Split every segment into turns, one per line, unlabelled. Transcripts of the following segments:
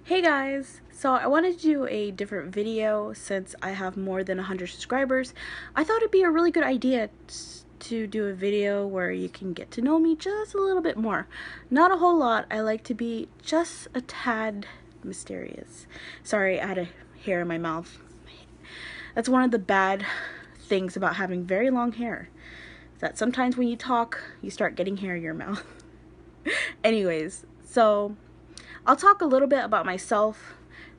Hey guys! So I wanted to do a different video since I have more than 100 subscribers. I thought it'd be a really good idea to do a video where you can get to know me just a little bit more. Not a whole lot. I like to be just a tad mysterious. Sorry, I had a hair in my mouth. That's one of the bad things about having very long hair. That sometimes when you talk, you start getting hair in your mouth. Anyways, so I'll talk a little bit about myself,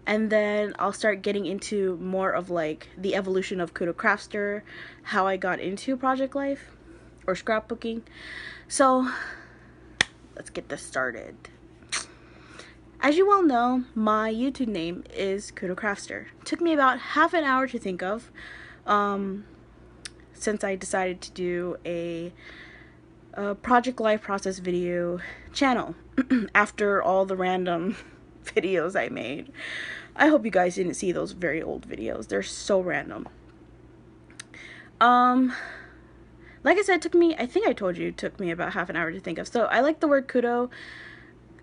and then I'll start getting into more of like the evolution of KudoKraftster, how I got into project life or scrapbooking. So let's get this started. As you all know, my YouTube name is KudoKraftster. Took me about half an hour to think of, since I decided to do a project life process video channel after all the random videos I made. I hope you guys didn't see those very old videos. They're so random. Like I said, I think I told you it took me about half an hour to think of. So I like the word kudo.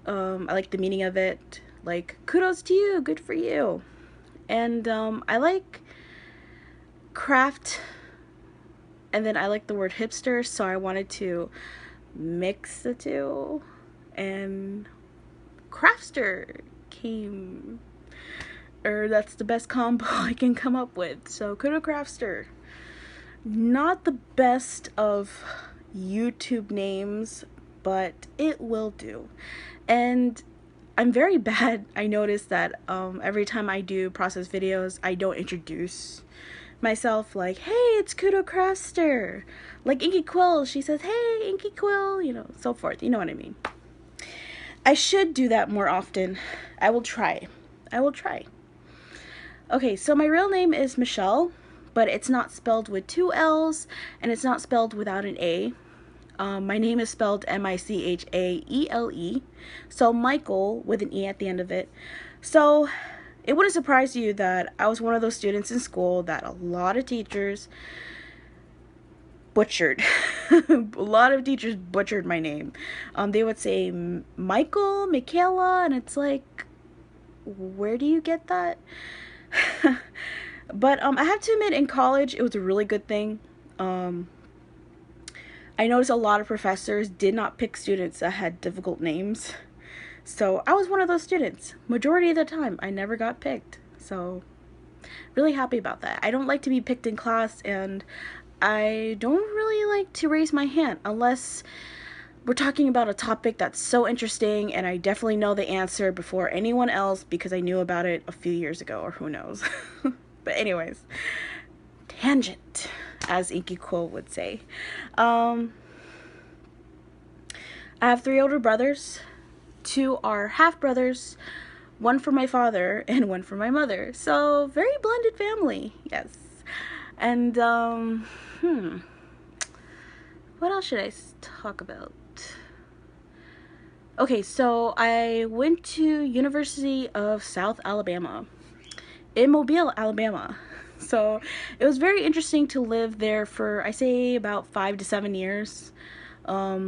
I like the meaning of it. Like, kudos to you, good for you. And I like craft. And then I like the word hipster, so I wanted to mix the two, and Craftster came, or that's the best combo I can come up with. So KudoKraftster. Not the best of YouTube names, but it will do. And I'm very bad. I noticed that every time I do process videos, I don't introduce myself like, hey, it's KudoKraftster. Like Inky Quill, she says, hey, Inky Quill, you know, so forth. You know what I mean. I should do that more often. I will try. Okay, so my real name is Michelle, but it's not spelled with 2 L's, and it's not spelled without an A. My name is spelled M-I-C-H-A-E-L-E, so Michael with an E at the end of it. So it wouldn't surprise you that I was one of those students in school that a lot of teachers butchered. A lot of teachers butchered my name. They would say Michael, Michaela, and it's like, where do you get that? But I have to admit, in college, it was a really good thing. I noticed a lot of professors did not pick students that had difficult names. So I was one of those students. Majority of the time, I never got picked. So really happy about that. I don't like to be picked in class, and I don't really like to raise my hand unless we're talking about a topic that's so interesting and I definitely know the answer before anyone else because I knew about it a few years ago, or who knows. But anyways, tangent, as Inky Quill would say. I have 3 older brothers. 2 are half brothers, 1 for my father and 1 for my mother. So very blended family, yes. And what else should I talk about? Okay, so I went to University of South Alabama in Mobile, Alabama. So it was very interesting to live there for, I say, about 5 to 7 years. I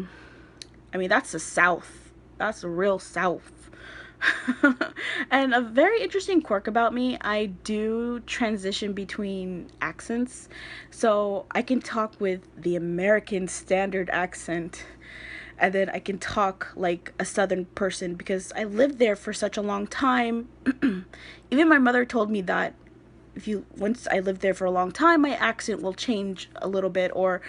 mean, that's the South. That's the real South. And a very interesting quirk about me, I do transition between accents. So I can talk with the American standard accent, and then I can talk like a Southern person because I lived there for such a long time. Even my mother told me that once I lived there for a long time, my accent will change a little bit, or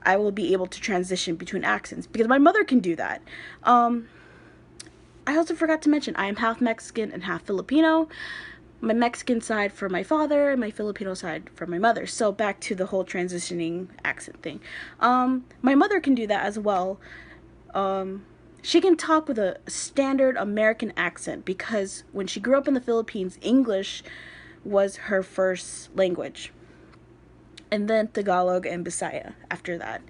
I will be able to transition between accents, because my mother can do that. I also forgot to mention, I am half Mexican and half Filipino. My Mexican side for my father and my Filipino side for my mother. So back to the whole transitioning accent thing. My mother can do that as well. She can talk with a standard American accent because when she grew up in the Philippines, English was her first language. And then Tagalog and Bisaya after that.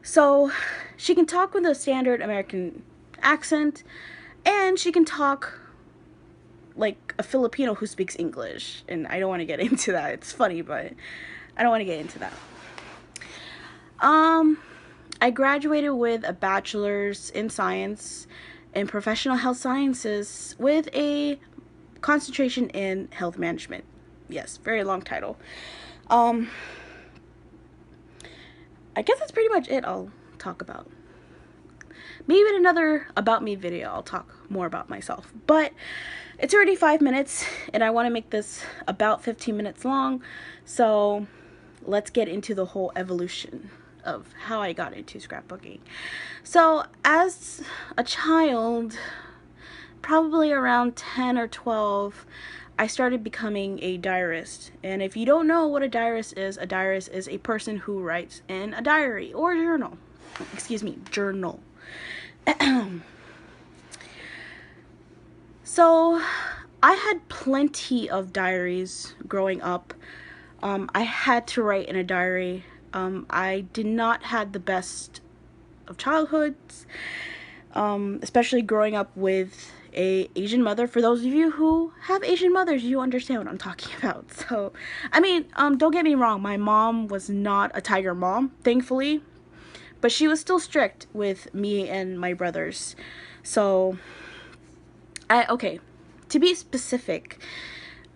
So she can talk with a standard American accent, and she can talk like a Filipino who speaks English. And I don't want to get into that. It's funny, but I don't want to get into that. I graduated with a bachelor's in science in professional health sciences with a concentration in health management. Yes, very long title. I guess that's pretty much it I'll talk about. Maybe in another About Me video I'll talk more about myself. But it's already 5 minutes, and I want to make this about 15 minutes long. So let's get into the whole evolution of how I got into scrapbooking. So as a child, probably around 10 or 12, I started becoming a diarist. And if you don't know what a diarist is a person who writes in a diary or journal. Excuse me, journal. So I had plenty of diaries growing up. I had to write in a diary. I did not have the best of childhoods, especially growing up with a Asian mother. For those of you who have Asian mothers, you understand what I'm talking about. So, I mean, don't get me wrong, my mom was not a tiger mom, thankfully, but she was still strict with me and my brothers. So, okay, to be specific,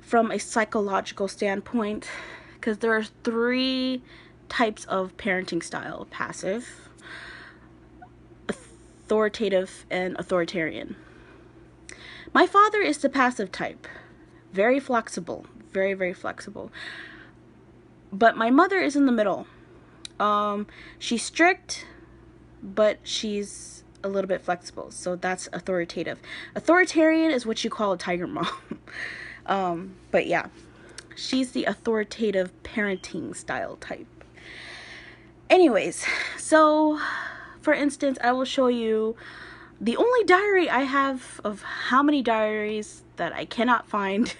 from a psychological standpoint, because there are 3 types of parenting style: passive, authoritative, and authoritarian. My father is the passive type. Very flexible. Very, very flexible. But my mother is in the middle. She's strict, but she's a little bit flexible. So that's authoritative. Authoritarian is what you call a tiger mom. But yeah, she's the authoritative parenting style type. Anyways, so for instance, I will show you the only diary I have of how many diaries that I cannot find.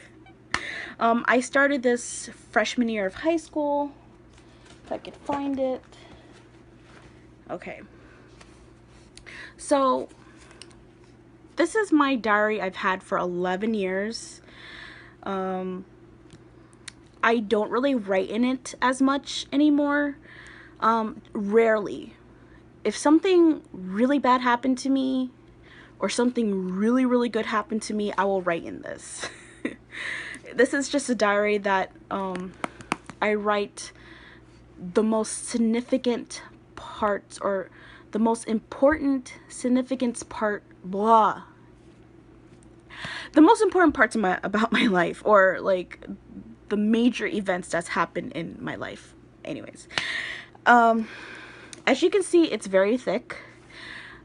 I started this freshman year of high school. If I could find it. Okay. So, this is my diary I've had for 11 years. I don't really write in it as much anymore. Rarely. If something really bad happened to me, or something really, really good happened to me, I will write in this. This is just a diary that I write the most significant parts, or the most important significance part, blah. The most important parts of about my life, or like the major events that's happened in my life. Anyways, as you can see, it's very thick.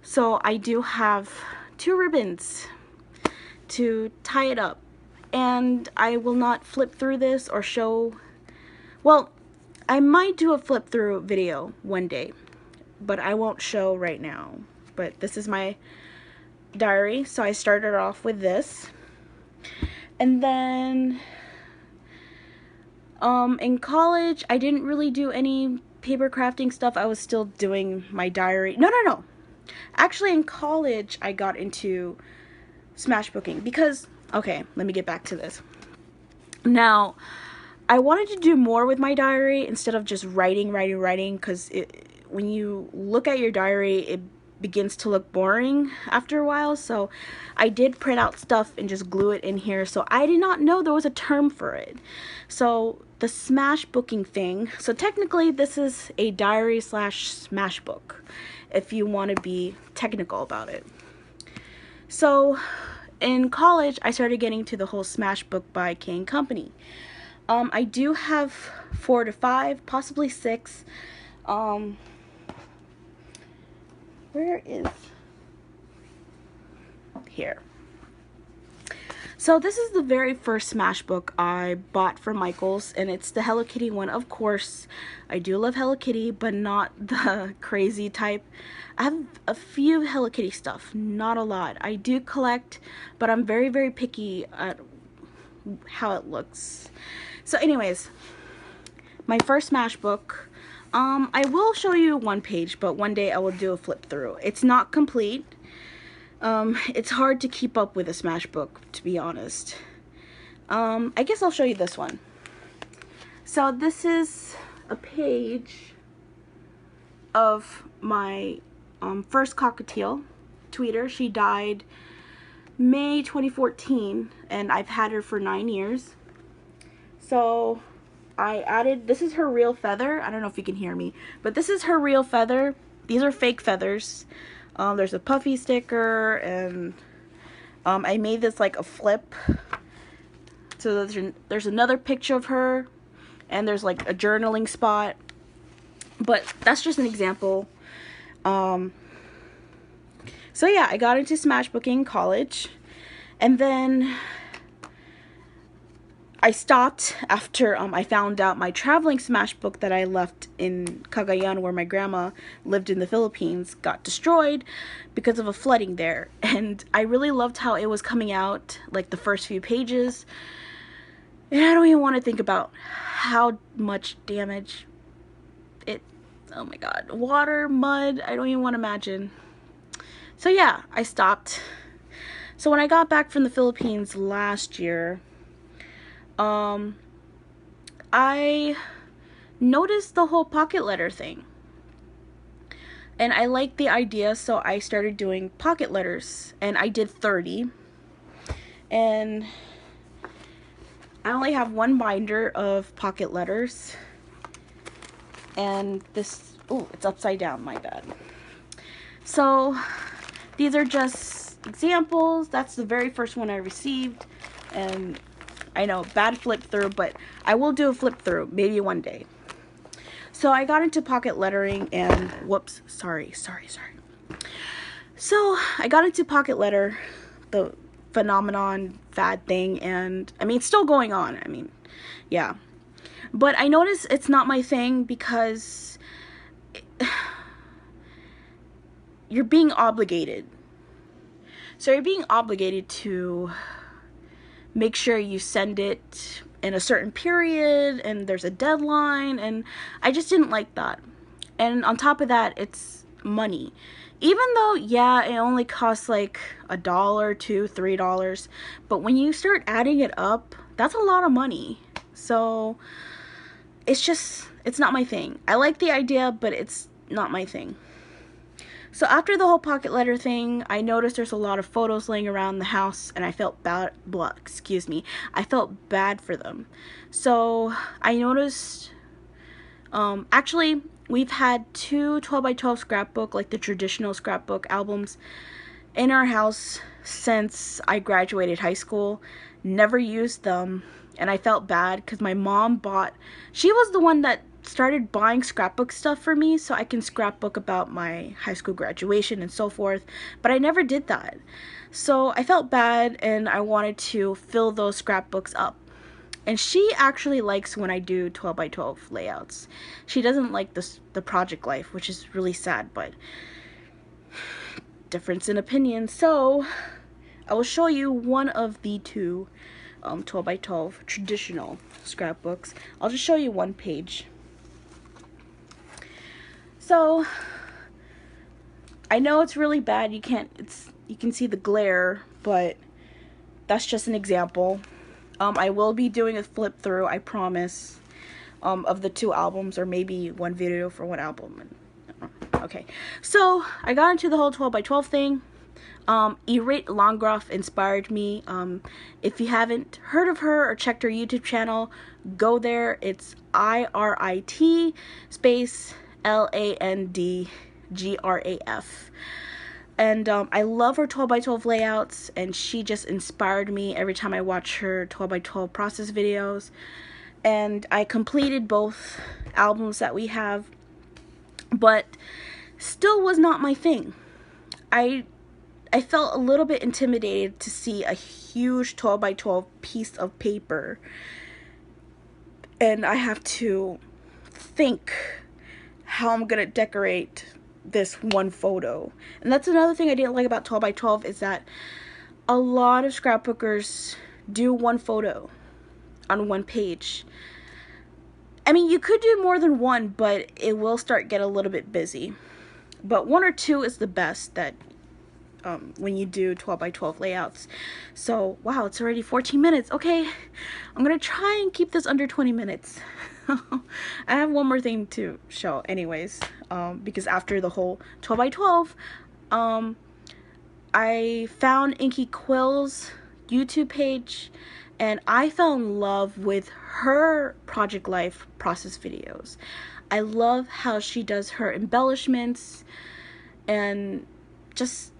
So I do have 2 ribbons to tie it up. And I will not flip through this or show, well, I might do a flip through video one day, but I won't show right now. But this is my diary. So I started off with this. And then in college, I didn't really do any paper crafting stuff. I was still doing my diary. No. Actually, in college, I got into smashbooking because, okay, let me get back to this. Now, I wanted to do more with my diary instead of just writing, because when you look at your diary, it begins to look boring after a while. So I did print out stuff and just glue it in here. So I did not know there was a term for it. So the smashbooking thing, so technically this is a diary / smashbook, if you want to be technical about it. So in college, I started getting to the whole smashbook by K & Company. I do have 4 to 5, possibly 6. Where is here? So this is the very first smashbook I bought from Michaels, and it's the Hello Kitty one. Of course, I do love Hello Kitty, but not the crazy type. I have a few Hello Kitty stuff, not a lot. I do collect, but I'm very, very picky at how it looks. So anyways, my first smashbook. I will show you one page, but one day I will do a flip through. It's not complete. It's hard to keep up with a smashbook, to be honest. I guess I'll show you this one. So this is a page of my first cockatiel, Tweeter. She died May 2014, and I've had her for 9 years. So I added, this is her real feather. I don't know if you can hear me, but this is her real feather. These are fake feathers. There's a puffy sticker, and I made this like a flip. So there's another picture of her, and there's like a journaling spot. But that's just an example. So yeah, I got into Smashbooking in college, and then I stopped after I found out my traveling Smashbook that I left in Cagayan, where my grandma lived in the Philippines, got destroyed because of a flooding there. And I really loved how it was coming out, like the first few pages. And I don't even want to think about how much damage it, oh my god, water, mud, I don't even want to imagine. So yeah, I stopped. So when I got back from the Philippines last year, I noticed the whole pocket letter thing. And I liked the idea, so I started doing pocket letters. And I did 30. And I only have one binder of pocket letters. And this, oh, it's upside down, my bad. So these are just examples. That's the very first one I received. And I know, bad flip through, but I will do a flip through maybe one day. So I got into pocket lettering, and whoops, sorry. So I got into pocket letter, the phenomenon, fad thing, and I mean, it's still going on. I mean, yeah. But I noticed it's not my thing because you're being obligated. So you're being obligated to make sure you send it in a certain period, and there's a deadline, and I just didn't like that. And on top of that, it's money. Even though, yeah, it only costs like $1, $2, $3, but when you start adding it up, that's a lot of money. So it's not my thing. I like the idea, but it's not my thing. So after the whole pocket letter thing, I noticed there's a lot of photos laying around the house, and I felt bad, I felt bad for them. So I noticed, actually, we've had 2 12x12 scrapbook, like the traditional scrapbook albums, in our house since I graduated high school. Never used them, and I felt bad because my mom she was the one that started buying scrapbook stuff for me so I can scrapbook about my high school graduation and so forth, but I never did that. So I felt bad, and I wanted to fill those scrapbooks up. And she actually likes when I do 12x12 layouts. She doesn't like the project life, which is really sad, but difference in opinion. So I will show you one of the 2 12x12 traditional scrapbooks. I'll just show you one page. So I know it's really bad. You can see the glare, but that's just an example. I will be doing a flip through, I promise, of the 2 albums, or maybe one video for one album. Okay, so I got into the whole 12x12 thing. Irit Landgraf inspired me. If you haven't heard of her or checked her YouTube channel, go there. It's IRIT space LANDGRAF. And I love her 12x12 layouts, and she just inspired me every time I watch her 12x12 process videos. And I completed both albums that we have, but still was not my thing. I felt a little bit intimidated to see a huge 12x12 piece of paper, and I have to think how I'm gonna decorate this one photo. And that's another thing I didn't like about 12x12, is that a lot of scrapbookers do one photo on one page. I mean, you could do more than one, but it will get a little bit busy. But 1 or 2 is the best that when you do 12x12 layouts. So wow, it's already 14 minutes. Okay, I'm gonna try and keep this under 20 minutes. I have one more thing to show anyways, because after the whole 12x12, I found Inky Quill's YouTube page, and I fell in love with her Project Life process videos. I love how she does her embellishments, and just,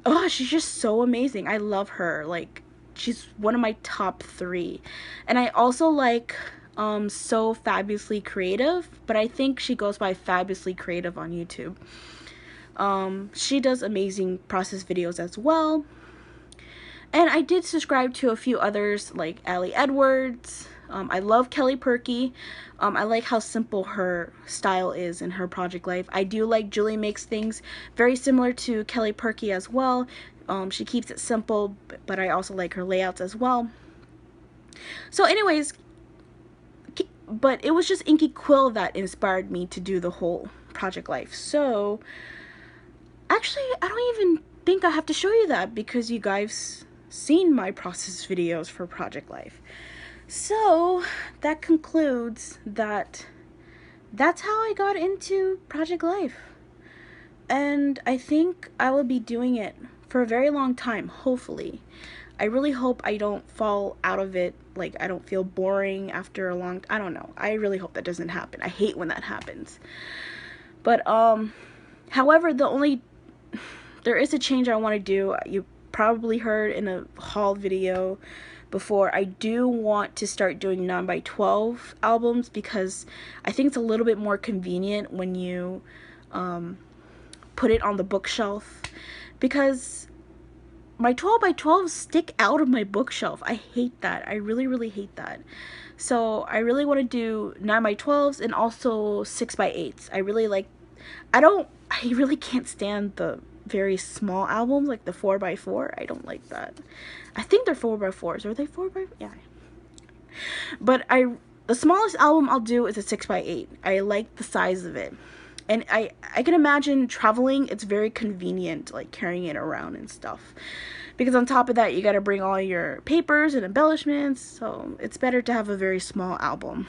oh, she's just so amazing. I love her. Like, she's one of my top 3. And I also like So Fabulously Creative, but I think she goes by Fabulously Creative on YouTube. She does amazing process videos as well. And I did subscribe to a few others like Allie Edwards. I love Kelly Perky. I like how simple her style is in her Project Life. I do like Julie Makes Things, very similar to Kelly Perky as well. She keeps it simple, but I also like her layouts as well. So anyways, but it was just Inky Quill that inspired me to do the whole Project Life. So actually, I don't even think I have to show you that because you guys seen my process videos for Project Life. So that concludes that. That's how I got into Project Life. And I think I will be doing it for a very long time, hopefully. I really hope I don't fall out of it, like I don't feel boring after a long, I don't know. I really hope that doesn't happen. I hate when that happens. But however, there is a change I want to do. You probably heard in a haul video before. I do want to start doing 9x12 albums because I think it's a little bit more convenient when you put it on the bookshelf, because my 12x12s stick out of my bookshelf. I hate that. I really hate that. So I really want to do 9x12s and also 6x8s. I really can't stand the very small albums like the 4x4. I don't like that. I think they're 4x4s. Are they 4x? Yeah. But the smallest album I'll do is a 6x8. I like the size of it. And I can imagine traveling, it's very convenient, like carrying it around and stuff. Because on top of that, you gotta bring all your papers and embellishments, so it's better to have a very small album.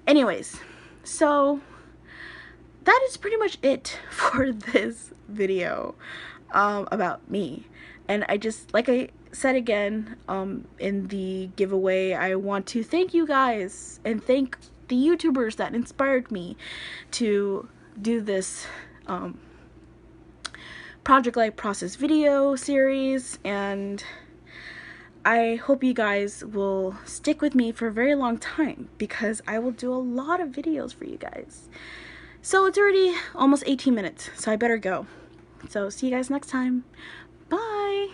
Anyways, so that is pretty much it for this video about me. And I just, like I said again, in the giveaway, I want to thank you guys and thank the YouTubers that inspired me to do this Project Life process video series, and I hope you guys will stick with me for a very long time because I will do a lot of videos for you guys. So it's already almost 18 minutes, so I better go. So see you guys next time. Bye!